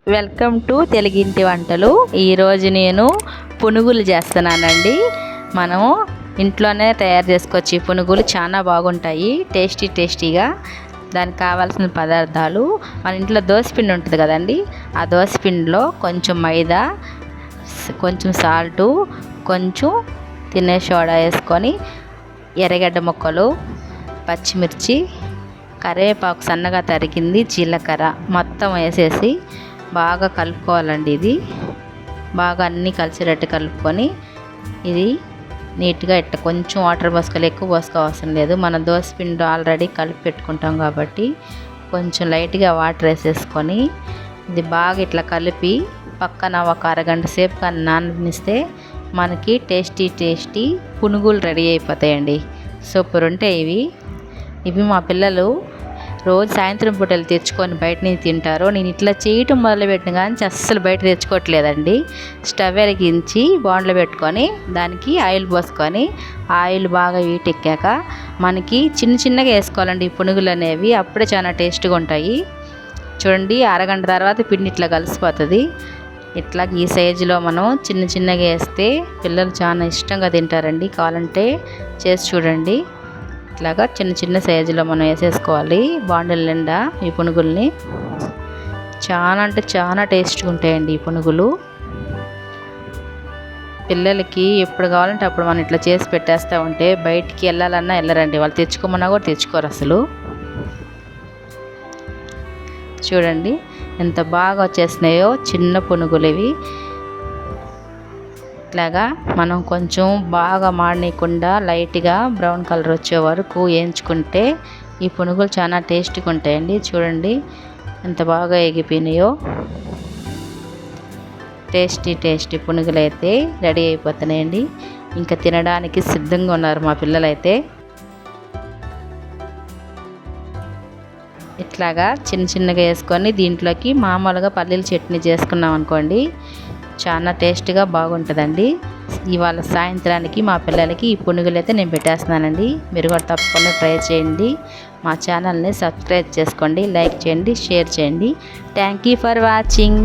Welcome to Telugu ఇంటి వంటలు. ఈరోజు నేను పునుగులు చేస్తున్నానండి. మనము ఇంట్లోనే తయారు చేసుకోవచ్చు. ఈ పునుగులు చాలా బాగుంటాయి, టేస్టీగా. దానికి కావాల్సిన పదార్థాలు, మన ఇంట్లో దోసపిండి ఉంటుంది కదండి, ఆ దోసపిండిలో కొంచెం మైదా, కొంచెం సాల్టు, కొంచెం తినే సోడా వేసుకొని ఎర్రగడ్డ ముక్కలు, పచ్చిమిర్చి, కరివేపాకు సన్నగా తరిగింది, జీలకర్ర మొత్తం వేసేసి బాగా కలుపుకోవాలండి. ఇది బాగా అన్నీ కలిసేటట్టు కలుపుకొని ఇది నీట్గా కొంచెం వాటర్ పోసుకోవాలి, ఎక్కువ పోసుకోవాల్సిన లేదు. మన దోసపిండి ఆల్రెడీ కలిపి పెట్టుకుంటాం కాబట్టి కొంచెం లైట్గా వాటర్ వేసేసుకొని ఇది బాగా ఇట్లా కలిపి పక్కన ఒక అరగంట సేపు కానీ నాననిస్తే మనకి టేస్టీ పునుగులు రెడీ అయిపోతాయండి. సూపర్ ఉంటాయి ఇవి మా పిల్లలు రోజు సాయంత్రం పూటలు తెచ్చుకొని బయట నుంచి తింటారు. నేను ఇట్లా చేయటం మొదలుపెట్టిన కానీ అస్సలు బయట తెచ్చుకోవట్లేదండి. స్టవ్ వెలిగించి బాండ్లో పెట్టుకొని దానికి ఆయిల్ పోసుకొని ఆయిల్ బాగా వీటెక్కాక మనకి చిన్నగా వేసుకోవాలండి ఈ పునుగులు అనేవి. అప్పుడే చాలా టేస్ట్గా ఉంటాయి. చూడండి, అరగంట తర్వాత పిండి ఇట్లా కలిసిపోతుంది. ఇట్లా ఈ సైజులో మనం చిన్నగా వేస్తే పిల్లలు చాలా ఇష్టంగా తింటారండి. కావాలంటే చేసి చూడండి. ఇట్లాగా చిన్న సైజులో మనం వేసేసుకోవాలి బాండిల్ నిండా ఈ పునుగుల్ని. చాలా టేస్ట్గా ఉంటాయండి ఈ పునుగులు. పిల్లలకి ఎప్పుడు కావాలంటే అప్పుడు మనం ఇట్లా చేసి పెట్టేస్తూ ఉంటే బయటికి వెళ్ళాలన్నా వెళ్ళరండి. వాళ్ళు తెచ్చుకోమన్నా కూడా తెచ్చుకోరు అసలు. చూడండి ఎంత బాగా వచ్చేసినాయో చిన్న పునుగులు ఇవి. ఇట్లాగా మనం కొంచెం బాగా మాడనీయకుండా లైట్గా బ్రౌన్ కలర్ వచ్చే వరకు వేయించుకుంటే ఈ పునుగులు చాలా టేస్ట్గా ఉంటాయండి. చూడండి ఎంత బాగా ఎగిపోయినాయో. టేస్టీ పునుగులు అయితే రెడీ అయిపోతున్నాయండి. ఇంకా తినడానికి సిద్ధంగా ఉన్నారు మా పిల్లలైతే. ఇట్లాగా చిన్నగా వేసుకొని దీంట్లోకి మామూలుగా పల్లీల చట్నీ చేసుకున్నాం అనుకోండి, చాలా టేస్ట్గా బాగుంటుందండి. ఇవాళ సాయంత్రానికి మా పిల్లలకి ఈ పునుగులు అయితే నేను పెట్టేస్తున్నానండి. మీరు కూడా తప్పకుండా ట్రై చేయండి. మా ఛానల్ని సబ్స్క్రైబ్ చేసుకోండి, లైక్ చేయండి, షేర్ చేయండి. Thank you for watching.